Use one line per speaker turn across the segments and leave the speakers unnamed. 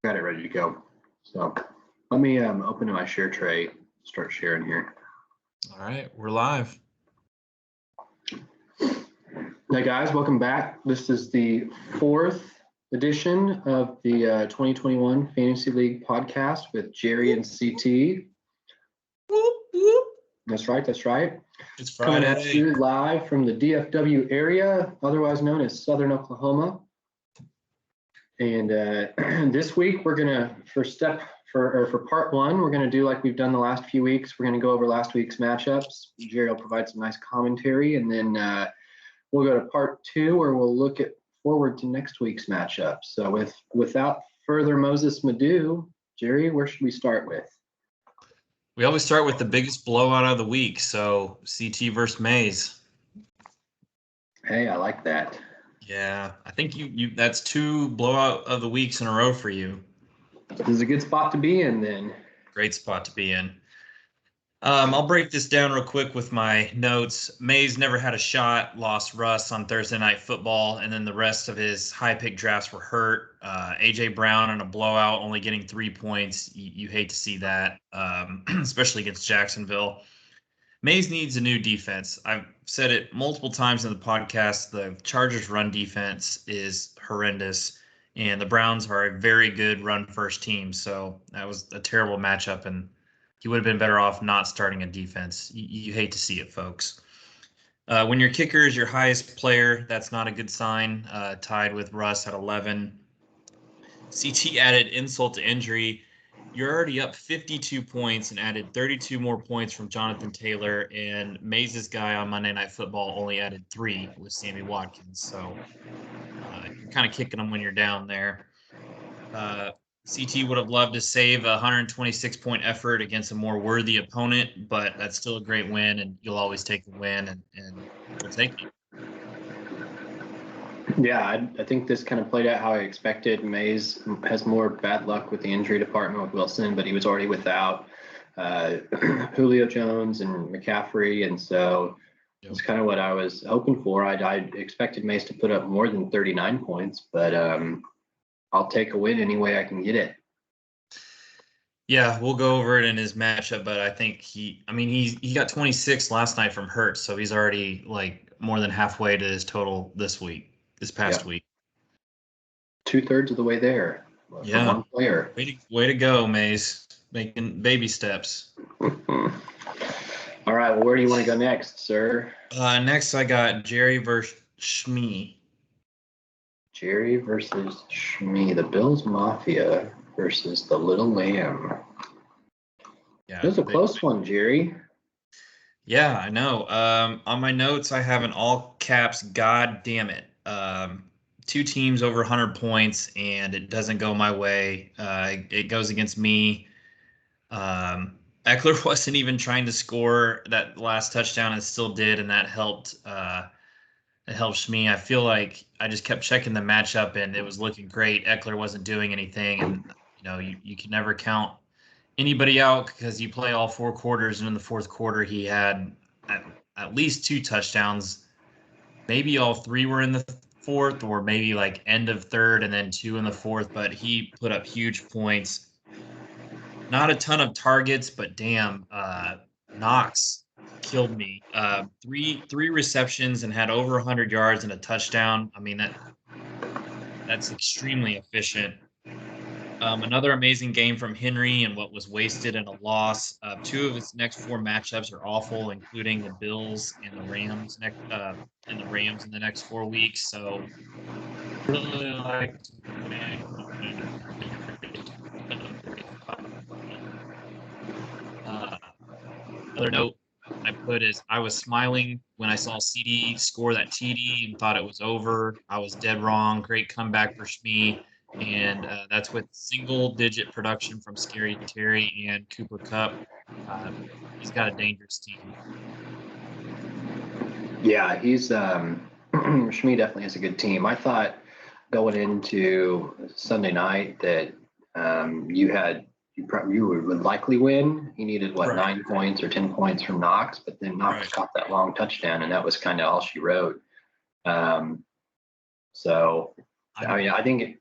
Got it ready to go. So let me open my share tray, start sharing here.
All right, we're live.
Hey guys, welcome back. This is the 4th edition of the 2021 Fantasy League podcast with Jerry and CT.
Whoop, whoop.
That's right.
It's Friday.
Coming at you live from the DFW area, otherwise known as Southern Oklahoma. And this week we're gonna, for part one, we're gonna do like we've done the last few weeks. We're gonna go over last week's matchups. Jerry will provide some nice commentary, and then we'll go to part two where we'll look at forward to next week's matchup. So without further Moses ado, Jerry, where should we start with?
We always start with the biggest blowout of the week. So CT versus Mays.
Hey, I like that.
Yeah, I think you that's 2 blowout of the weeks in a row for you.
This is a good spot to be in then.
Great spot to be in. I'll break this down real quick with my notes. Mays never had a shot, lost Russ on Thursday Night Football, and then the rest of his high pick drafts were hurt. A.J. Brown in a blowout, only getting 3 points. You hate to see that, especially against Jacksonville. Mays needs a new defense. I've said it multiple times in the podcast. The Chargers' run defense is horrendous, and the Browns are a very good run-first team. So that was a terrible matchup, and he would have been better off not starting a defense. You hate to see it, folks. When your kicker is your highest player, that's not a good sign. Tied with Russ at 11. CT added insult to injury. You're already up 52 points and added 32 more points from Jonathan Taylor, and Mays' guy on Monday Night Football only added 3 with Sammy Watkins. So you're kind of kicking them when you're down there. CT would have loved to save a 126-point effort against a more worthy opponent, but that's still a great win, and you'll always take the win, and we'll take it.
Yeah, I think this kind of played out how I expected. Mays has more bad luck with the injury department with Wilson, but he was already without Julio Jones and McCaffrey, and so it's kind of what I was hoping for. I expected Mays to put up more than 39 points, but I'll take a win any way I can get it.
Yeah, we'll go over it in his matchup, but I think he got 26 last night from Hurts, so he's already like more than halfway to his total this past week.
2/3 of the way there.
Yeah.
One player.
Way to go, Mays. Making baby steps.
All right, well, where do you want to go next, sir?
Next, I got Jerry versus Shmee.
Jerry versus Shmee, the Bills Mafia versus the Little Lamb. Yeah, it was a close one, Jerry.
Yeah, I know. On my notes, I have in all caps, God damn it. 2 teams over 100 points, and it doesn't go my way. It goes against me. Eckler wasn't even trying to score that last touchdown and still did, and that helped. It helps me. I feel like I just kept checking the matchup, and it was looking great. Eckler wasn't doing anything, and you can never count anybody out because you play all 4 quarters, and in the fourth quarter he had at least 2 touchdowns. Maybe all 3 were in the fourth, or maybe like end of third and then 2 in the fourth, but he put up huge points. Not a ton of targets, but damn, Knox killed me. 3 receptions and had over 100 yards and a touchdown. I mean, that's extremely efficient. Another amazing game from Henry and what was wasted in a loss. 2 of his next 4 matchups are awful, including the Bills and the Rams in the next 4 weeks. So really like another note I put is I was smiling when I saw CD score that TD and thought it was over. I was dead wrong. Great comeback for Shmee. And that's with single-digit production from Scary Terry and Cooper Kupp. He's got a dangerous team.
Yeah, Shmee definitely has a good team. I thought going into Sunday night that you would likely win. He needed 9 points or 10 points from Knox, but then Knox caught that long touchdown, and that was kind of all she wrote. So I mean, I think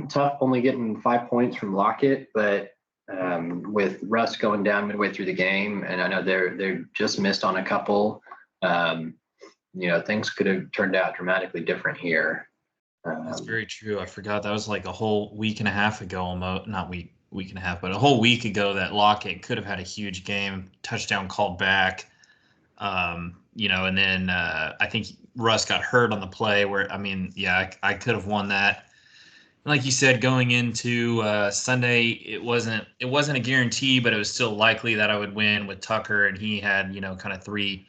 tough only getting 5 points from Lockett, but with Russ going down midway through the game, and I know they're just missed on a couple, things could have turned out dramatically different here.
That's very true. I forgot that was like a whole week and a half ago, almost not week and a half, but a whole week ago that Lockett could have had a huge game, touchdown called back. And then I think Russ got hurt on the play where, I could have won that. Like you said, going into Sunday, it wasn't a guarantee, but it was still likely that I would win with Tucker, and he had, kind of 3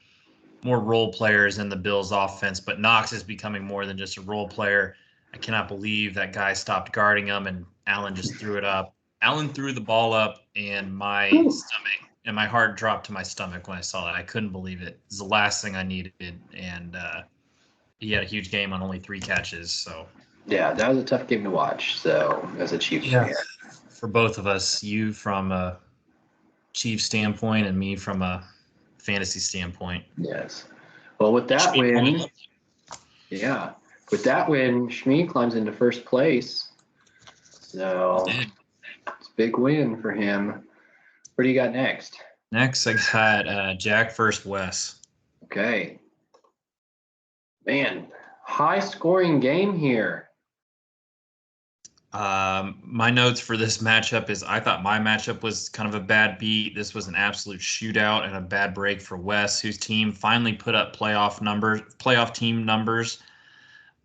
more role players in the Bills offense, but Knox is becoming more than just a role player. I cannot believe that guy stopped guarding him and Allen just threw it up. Allen threw the ball up, and my stomach and my heart dropped to my stomach when I saw that. I couldn't believe it. It was the last thing I needed, and he had a huge game on only 3 catches. So
yeah, that was a tough game to watch. So as a Chiefs fan,
for both of us, you from a Chiefs standpoint and me from a fantasy standpoint.
Yes. Well, with that win, Shmi climbs into first place. So it's a big win for him. What do you got next?
Next, I got Jack versus Wes.
Okay. Man, high-scoring game here.
My notes for this matchup is I thought my matchup was kind of a bad beat. This was an absolute shootout and a bad break for Wes, whose team finally put up playoff team numbers.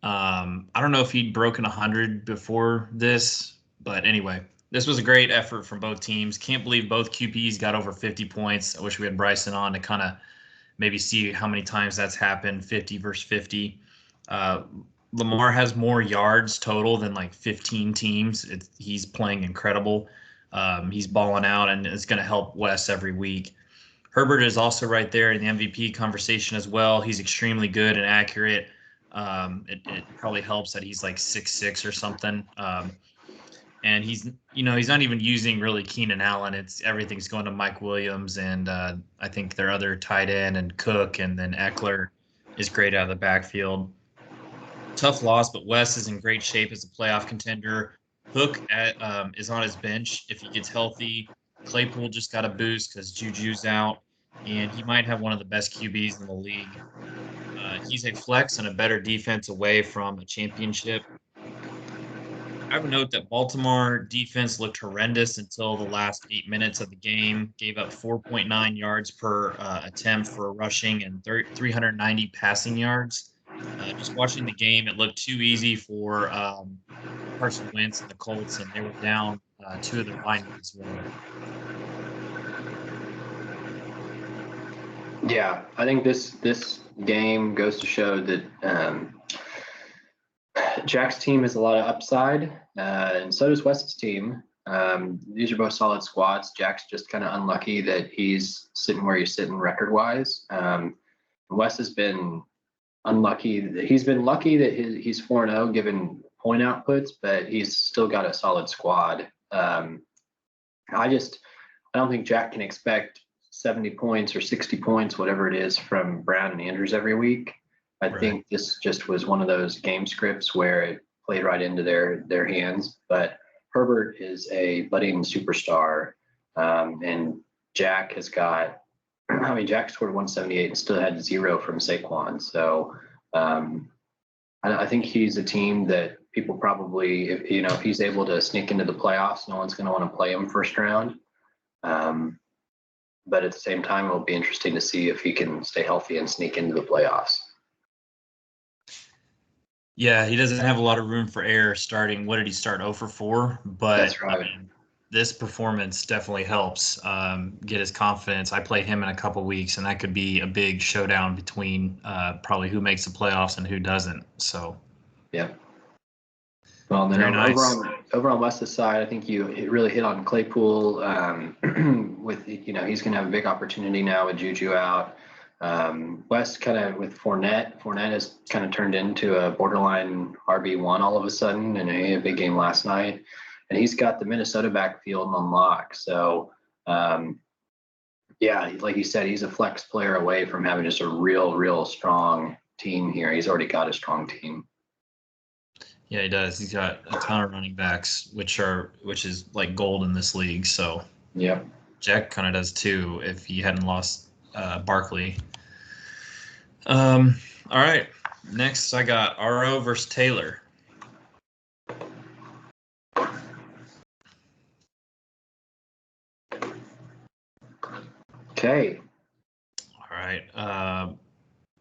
I don't know if he'd broken 100 before this, but anyway, this was a great effort from both teams. Can't believe both QBs got over 50 points. I wish we had Bryson on to kind of maybe see how many times that's happened, 50 versus 50. Lamar has more yards total than like 15 teams. He's playing incredible. He's balling out, and it's going to help Wes every week. Herbert is also right there in the MVP conversation as well. He's extremely good and accurate. It probably helps that he's like 6'6" or something. And he's not even using really Keenan Allen. Everything's going to Mike Williams, and I think their other tight end and Cook, and then Eckler is great out of the backfield. Tough loss, but Wes is in great shape as a playoff contender. Hook is on his bench if he gets healthy. Claypool just got a boost because Juju's out, and he might have one of the best QBs in the league. He's a flex and a better defense away from a championship. I would note that Baltimore defense looked horrendous until the last 8 minutes of the game, gave up 4.9 yards per attempt for rushing and 390 passing yards. Just watching the game, it looked too easy for Carson Wentz and the Colts, and they were down 2 of their linemen as well.
Yeah, I think this game goes to show that Jack's team has a lot of upside, and so does Wes's team. These are both solid squads. Jack's just kind of unlucky that he's sitting where he's sitting record-wise. Wes has been unlucky. He's been lucky that he's 4-0 given point outputs, but he's still got a solid squad. I don't think Jack can expect 70 points or 60 points, whatever it is, from Brown and Andrews every week. I think this just was one of those game scripts where it played right into their hands. But Herbert is a budding superstar, and Jack has got. Jack scored 178 and still had 0 from Saquon. So I think he's a team that people probably, if he's able to sneak into the playoffs, no one's going to want to play him first round. But at the same time, it'll be interesting to see if he can stay healthy and sneak into the playoffs.
Yeah, he doesn't have a lot of room for error starting. What did he start? 0 for 4? But
that's right.
This performance definitely helps get his confidence. I played him in a couple weeks, and that could be a big showdown between probably who makes the playoffs and who doesn't. So,
yeah. Well, then over on Wes's side, I think you really hit on Claypool. With he's going to have a big opportunity now with Juju out. Wes kind of with Fournette. Fournette has kind of turned into a borderline RB1 all of a sudden, and he had a big game last night. And he's got the Minnesota backfield on lock. So, like you said, he's a flex player away from having just a real strong team here. He's already got a strong team.
Yeah, he does. He's got a ton of running backs, which is like gold in this league. So
Yep.
Jack kind of does too if he hadn't lost Barkley. All right. Next, I got RO versus Taylor.
Okay.
All right.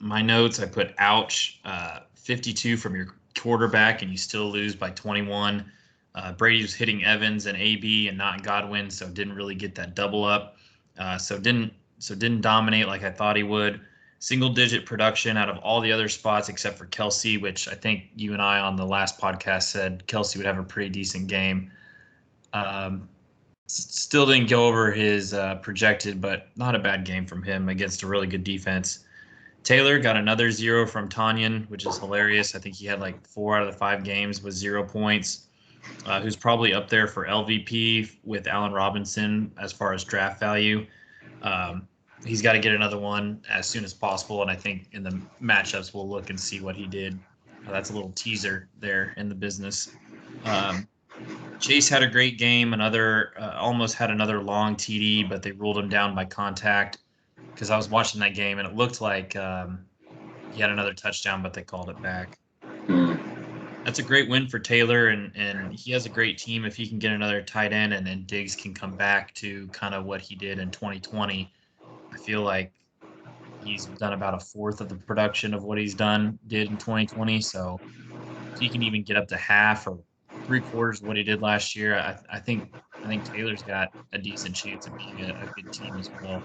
My notes, I put ouch, 52 from your quarterback, and you still lose by 21. Brady was hitting Evans and AB and not Godwin, so didn't really get that double up. So didn't dominate like I thought he would. Single digit production out of all the other spots except for Kelsey, which I think you and I on the last podcast said Kelsey would have a pretty decent game. Still didn't go over his projected, but not a bad game from him against a really good defense. Taylor got another 0 from Tanyan, which is hilarious. I think he had like 4 out of the 5 games with 0 points. Who's probably up there for LVP with Allen Robinson as far as draft value. He's got to get another one as soon as possible, and I think in the matchups we'll look and see what he did. That's a little teaser there in the business. Chase had a great game, almost had another long TD, but they ruled him down by contact because I was watching that game and it looked like he had another touchdown, but they called it back. That's a great win for Taylor, and he has a great team. If he can get another tight end and then Diggs can come back to kind of what he did in 2020, I feel like he's done about a fourth of the production of what did in 2020. So if he can even get up to half or 3/4 of what he did last year, I think Taylor's got a decent chance of being a good team as well.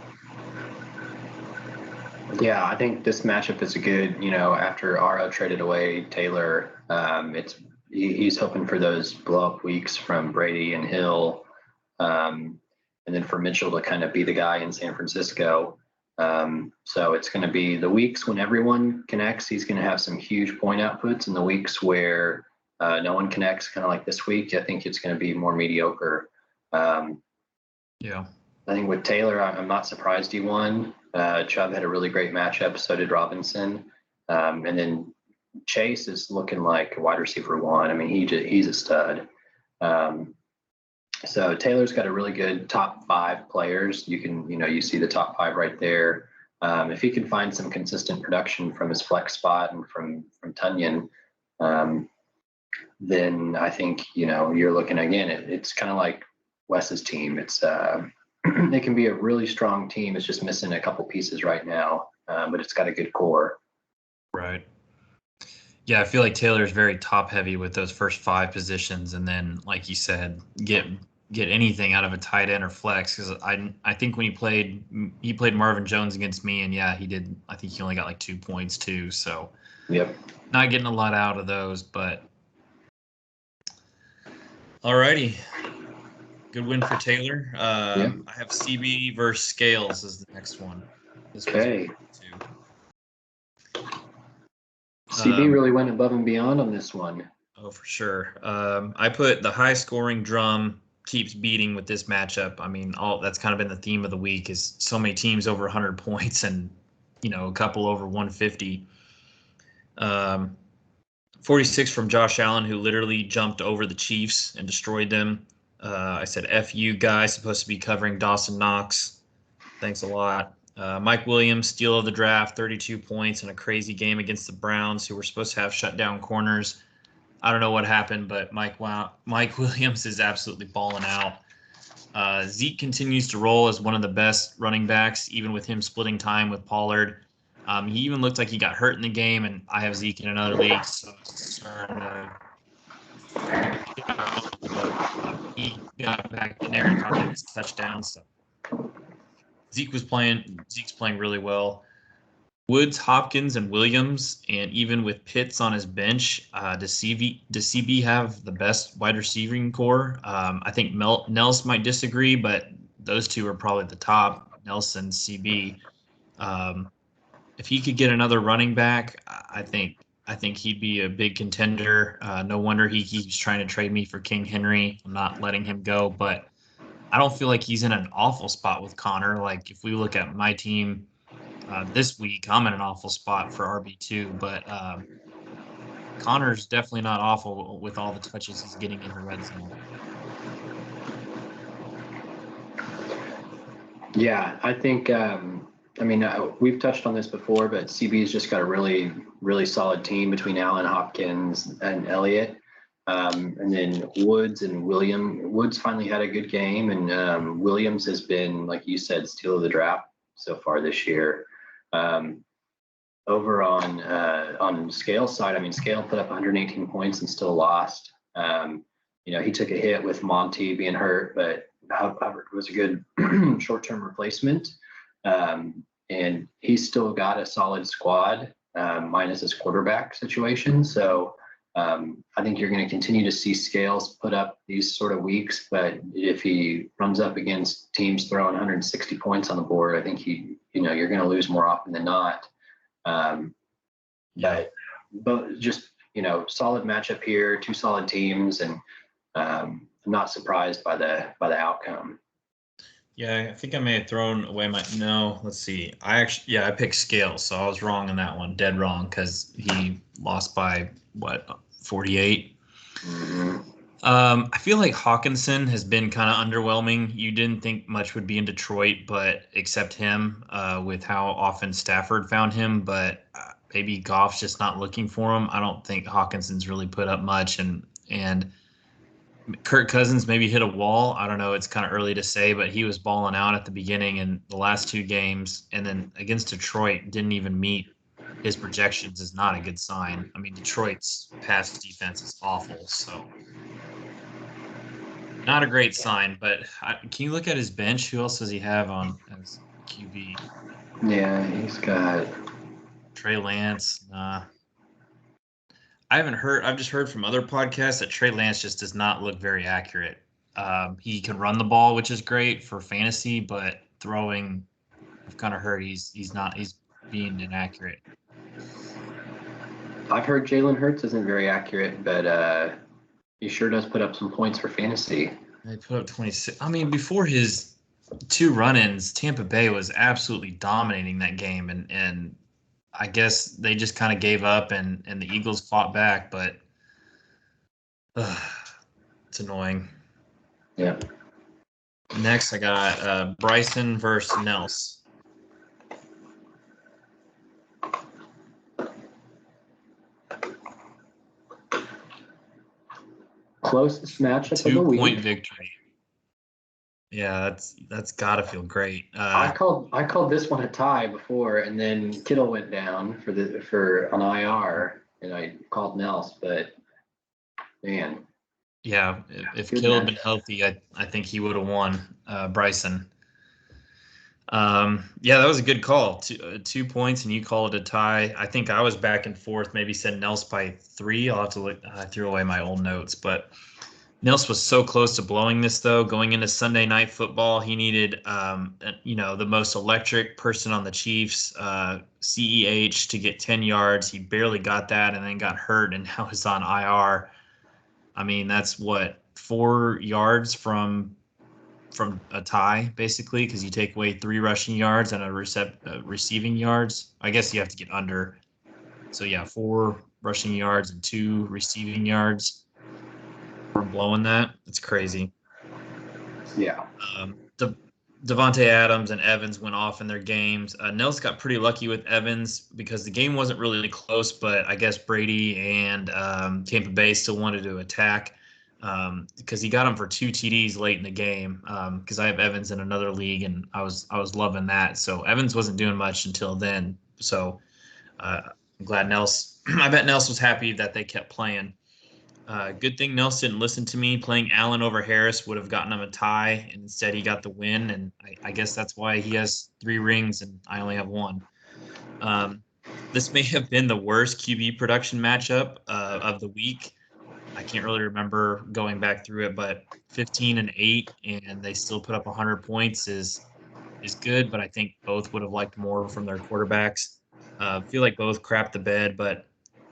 Yeah, I think this matchup is a good, after RO traded away Taylor, he's hoping for those blow up weeks from Brady and Hill. And then for Mitchell to kind of be the guy in San Francisco. So it's going to be the weeks when everyone connects, he's going to have some huge point outputs, and the weeks where no one connects, kind of like this week, I think it's going to be more mediocre.
Yeah.
I think with Taylor, I'm not surprised he won. Chubb had a really great matchup. So did Robinson. And then Chase is looking like a wide receiver 1. I mean, he's a stud. So Taylor's got a really good top 5 players. You see the top 5 right there. If he can find some consistent production from his flex spot and from Tunyon, then I think, you're looking again, it's kind of like Wes's team. It can be a really strong team. It's just missing a couple pieces right now, but it's got a good core.
Right. Yeah, I feel like Taylor's very top heavy with those first 5 positions, and then, like you said, get anything out of a tight end or flex. Because I think when he played Marvin Jones against me, and yeah, he did. I think he only got like 2 points too. So,
yep,
not getting a lot out of those, but alrighty. Good win for Taylor. I have CB versus Scales as the next one.
Okay. CB really went above and beyond on this one.
Oh, for sure. I put the high scoring drum keeps beating with this matchup. I mean, that's kind of been the theme of the week is so many teams over 100 points and, a couple over 150. 46 from Josh Allen, who literally jumped over the Chiefs and destroyed them. I said, F you guys, supposed to be covering Dawson Knox. Thanks a lot. Mike Williams, steal of the draft, 32 points in a crazy game against the Browns, who were supposed to have shutdown corners. I don't know what happened, but Mike Williams is absolutely balling out. Zeke continues to roll as one of the best running backs, even with him splitting time with Pollard. He even looked like he got hurt in the game, and I have Zeke in another league, so he got back in there and caught his touchdown. So Zeke's playing really well. Woods, Hopkins, and Williams, and even with Pitts on his bench, does CB have the best wide receiving core? I think Nels might disagree, but those two are probably the top. Nelson, CB. If he could get another running back, I think he'd be a big contender. No wonder he keeps trying to trade me for King Henry. I'm not letting him go, but I don't feel like he's in an awful spot with Connor. Like if we look at my team this week, I'm in an awful spot for RB2, but Connor's definitely not awful with all the touches he's getting in the red zone.
Yeah, I think, we've touched on this before, but CB's just got a really, really solid team between Allen, Hopkins, and Elliott. And then Woods and Woods finally had a good game, and Williams has been, like you said, steal of the draft so far this year. Over on Scale's side, Scale put up 118 points and still lost. He took a hit with Monty being hurt, but Hubbard was a good short-term replacement. And he's still got a solid squad, minus his quarterback situation. So I think you're going to continue to see Scales put up these sort of weeks, but if he runs up against teams throwing 160 points on the board, I think you're going to lose more often than not. But just, solid matchup here, two solid teams, and I'm not surprised by the outcome.
Yeah, I think I may have thrown away no, let's see. I picked Scales, so I was wrong on that one, dead wrong, because he lost by, 48?
Mm-hmm.
I feel like Hawkinson has been kind of underwhelming. You didn't think much would be in Detroit, but except him, with how often Stafford found him, but maybe Goff's just not looking for him. I don't think Hawkinson's really put up much, and Kirk Cousins maybe hit a wall. I don't know. It's kind of early to say, but he was balling out at the beginning in the last two games, and then against Detroit didn't even meet his projections. Is not a good sign. Detroit's pass defense is awful, so not a great sign. But can you look at his bench? Who else does he have on as QB?
Yeah, he's got
Trey Lance. I haven't heard. I've just heard from other podcasts that Trey Lance just does not look very accurate. He can run the ball, which is great for fantasy, but throwing, I've kind of heard he's being inaccurate.
I've heard Jalen Hurts isn't very accurate, but he sure does put up some points for fantasy.
They put up 26. Before his two run-ins, Tampa Bay was absolutely dominating that game, and I guess they just kind of gave up, and the Eagles fought back, but it's annoying.
Yeah.
Next, I got Bryson versus Nels.
Closest matchup of the week.
2-point victory. Yeah, that's gotta feel great.
I called this one a tie before, and then Kittle went down for an IR, and I called Nels, but man.
Yeah, if Kittle had been healthy, I think he would have won. Bryson. Yeah, that was a good call. 2 points, and you called it a tie. I think I was back and forth. Maybe said Nels by 3. I'll have to look. I threw away my old notes, but Nels was so close to blowing this, though. Going into Sunday Night Football, he needed, the most electric person on the Chiefs, CEH, to get 10 yards. He barely got that, and then got hurt, and now he's on IR. That's 4 yards from a tie, basically, because you take away 3 rushing yards and a receiving yards. I guess you have to get under. So yeah, 4 rushing yards and 2 receiving yards. From blowing that. It's crazy.
Yeah.
Devontae Adams and Evans went off in their games. Nels got pretty lucky with Evans because the game wasn't really close, but I guess Brady and Tampa Bay still wanted to attack because he got him for 2 TDs late in the game because I have Evans in another league, and I was loving that. So Evans wasn't doing much until then. So I'm glad I bet Nels was happy that they kept playing. Good thing Nelson didn't listen to me. Playing Allen over Harris would have gotten him a tie, and instead he got the win, and I guess that's why he has 3 rings and I only have 1. This may have been the worst QB production matchup of the week. I can't really remember going back through it, but 15 and 8, and they still put up 100 points is good, but I think both would have liked more from their quarterbacks. Feel like both crapped the bed, but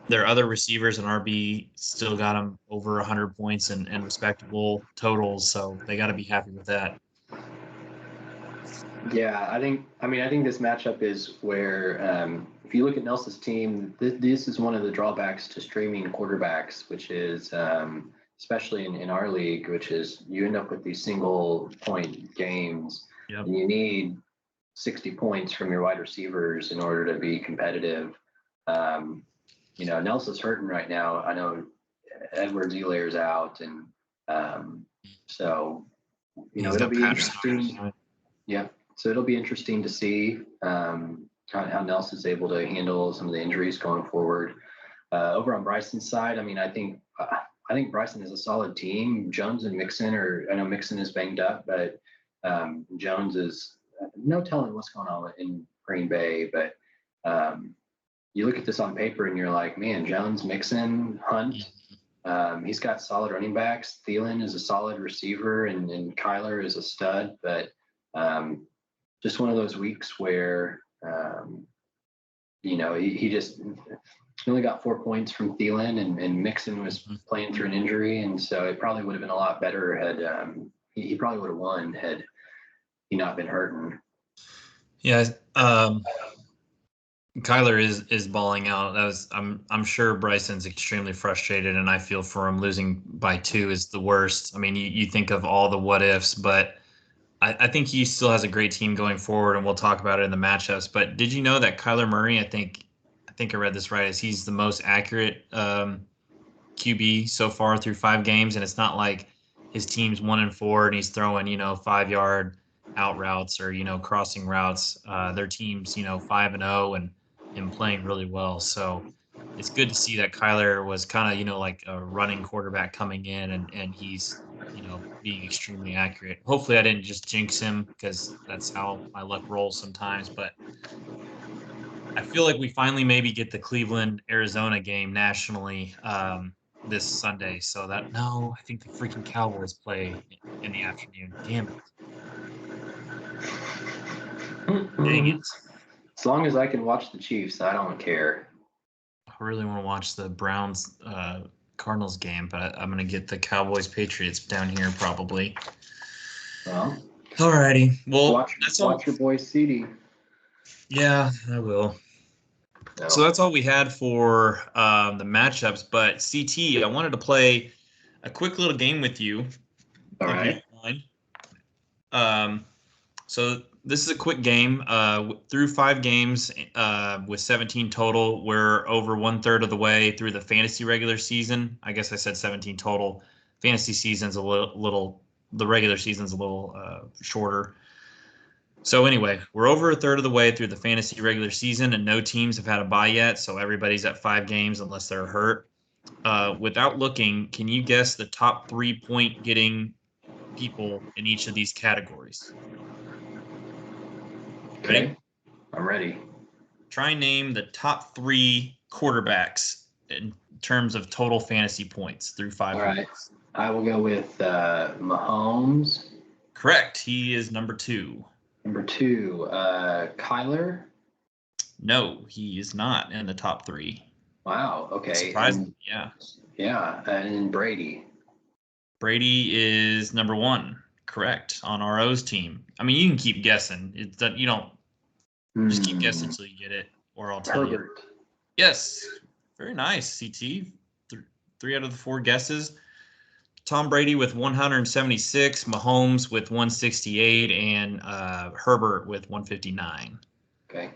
their other receivers and RB still got them over 100 points and respectable totals, so they got to be happy with that.
Yeah, I think this matchup is where if you look at Nelson's team, this is one of the drawbacks to streaming quarterbacks, which is especially in our league, which is you end up with these single point games,
Yep.
and you need 60 points from your wide receivers in order to be competitive. Nelson's hurting right now. I know Edwards-Helaire's out, and so it'll be interesting. Yeah, so it'll be interesting to see how Nelson's able to handle some of the injuries going forward. Over on Bryson's side, I mean, I think Bryson is a solid team. Jones and Mixon I know Mixon is banged up, but Jones is no telling what's going on in Green Bay. But you look at this on paper and you're like, man, Jones, Mixon, Hunt. He's got solid running backs. Thielen is a solid receiver, and Kyler is a stud. But just one of those weeks where he only got 4 points from Thielen, and Mixon was playing through an injury, and so it probably would have been a lot better had he probably would have won had he not been hurting.
Yeah, Kyler is balling out. I'm sure Bryson's extremely frustrated, and I feel for him. Losing by 2 is the worst. I mean, you think of all the what ifs, but I think he still has a great team going forward, and we'll talk about it in the matchups. But did you know that Kyler Murray, I think I read this right, is he's the most accurate QB so far through 5 games, and it's not like his team's 1-4 and he's throwing 5-yard out routes or crossing routes. Their team's 5-0 and playing really well. So it's good to see that Kyler was kind of like a running quarterback coming in, and he's being extremely accurate. Hopefully I didn't just jinx him, because that's how my luck rolls sometimes. But I feel like we finally maybe get the Cleveland-Arizona game nationally this Sunday. So I think the freaking Cowboys play in the afternoon. Damn it. Dang it.
As long as I can watch the Chiefs, I don't care.
I really want to watch the Browns Cardinals game, but I'm going to get the Cowboys Patriots down here probably.
Well,
alrighty. Well,
watch your boy CD.
Yeah, I will. No. So that's all we had for the matchups. But CT, I wanted to play a quick little game with you.
All right.
So this is a quick game. Through 5 games with 17 total, we're over 1/3 of the way through the fantasy regular season. I guess I said 17 total. Fantasy season's a little the regular season's a little shorter. So anyway, we're over 1/3 of the way through the fantasy regular season, and no teams have had a bye yet, so everybody's at 5 games unless they're hurt. Without looking, can you guess the top 3-point getting people in each of these categories?
Okay. Ready? I'm ready.
Try and name the top 3 quarterbacks in terms of total fantasy points through 5
All right. I will go with Mahomes.
Correct. He is number 2.
Number 2, Kyler.
No, he is not in the top 3.
Wow. Okay.
Surprising. Yeah.
Yeah, and then Brady.
Brady is number 1. Correct, on RO's team. I mean, you can keep guessing. It's that you don't just keep guessing until you get it, or I'll tell
Herbert.
you. Yes, very nice, CT. 3 out of the 4 guesses. Tom Brady with 176, Mahomes with 168, and Herbert with 159.
Okay.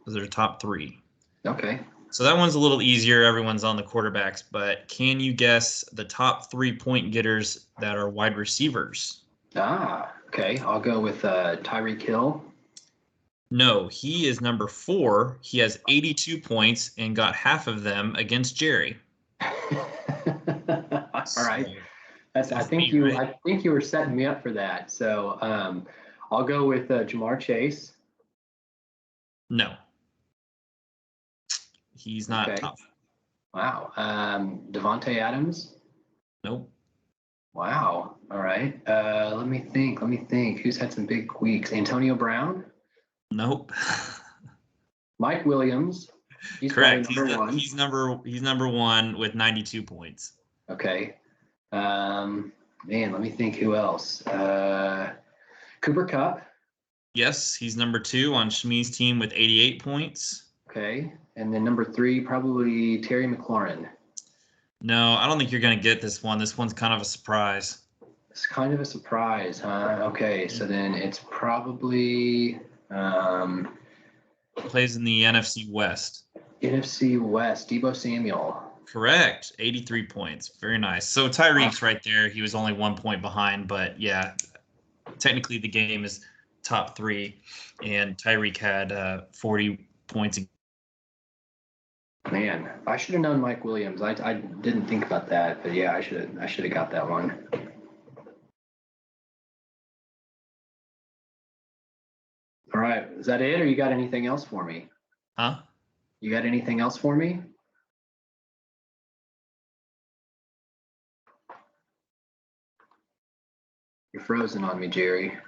Those are the top 3.
Okay.
So that one's a little easier. Everyone's on the quarterbacks, but can you guess the top 3-point getters that are wide receivers?
Okay. I'll go with Tyreek Hill.
No, he is number 4. He has 82 points and got half of them against Jerry.
All right. I think you were setting me up for that. So I'll go with Jamar Chase.
No. He's not top.
Wow. Devontae Adams.
Nope.
Wow. All right. Let me think. Who's had some big weeks? Antonio Brown.
Nope.
Mike Williams.
He's correct. He's number 1 with 92 points.
Okay. Man, let me think. Who else? Cooper Kupp.
Yes, he's number 2 on Shmi's team with 88 points.
Okay. And then number 3, probably Terry McLaurin.
No, I don't think you're going to get this one. This one's kind of a surprise.
It's kind of a surprise, huh? Okay, so then it's probably
Plays in the NFC West.
NFC West, Deebo Samuel.
Correct. 83 points. Very nice. So Tyreek's right there. He was only 1 point behind, but yeah, technically the game is top 3, and Tyreek had 40 points.
Man, I should have known Mike Williams. I didn't think about that, but yeah, I should have got that one. All right, is that it, or you got anything else for me?
Huh?
You got anything else for me? You're frozen on me, Jerry.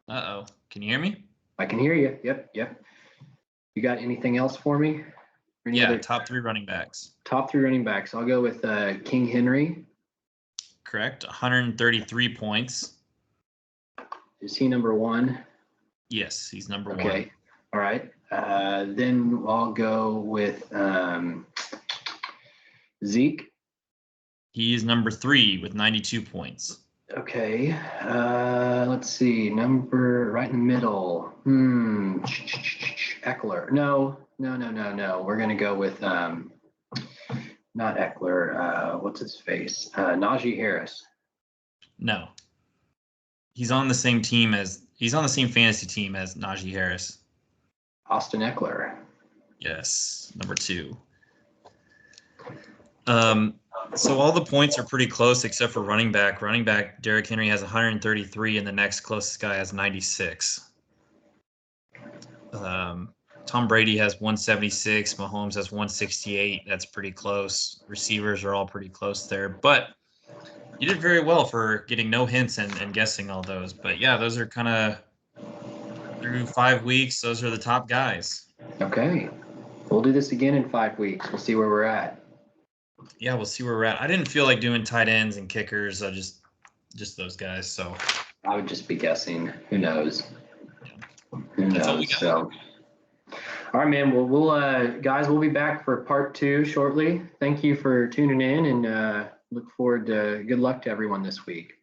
Uh-oh. Can you hear me?
I can hear you. Yep. You got anything else for me?
Yeah, top 3 running backs.
Top 3 running backs. I'll go with King Henry.
Correct. 133 points.
Is he number 1?
Yes, he's number 1.
Okay. All right. Then I'll go with Zeke.
He is number 3 with 92 points.
Okay. Let's see. Number right in the middle. Eckler. No. We're gonna go with not Eckler. What's his face? Najee Harris.
No. He's on the same fantasy team as Najee Harris.
Austin Eckler.
Yes, number 2. So all the points are pretty close except for running back. Running back Derrick Henry has 133, and the next closest guy has 96. Tom Brady has 176. Mahomes has 168. That's pretty close. Receivers are all pretty close there. But you did very well for getting no hints and guessing all those. But yeah, those are kind of through 5 weeks. Those are the top guys.
Okay. We'll do this again in 5 weeks. We'll see where we're at.
Yeah, we'll see where we're at. I didn't feel like doing tight ends and kickers. I just those guys. So
I would just be guessing. Who knows? Who
That's all we
knows?
got.
So, all right, man. Well, guys, we'll be back for part 2 shortly. Thank you for tuning in, and look forward to good luck to everyone this week.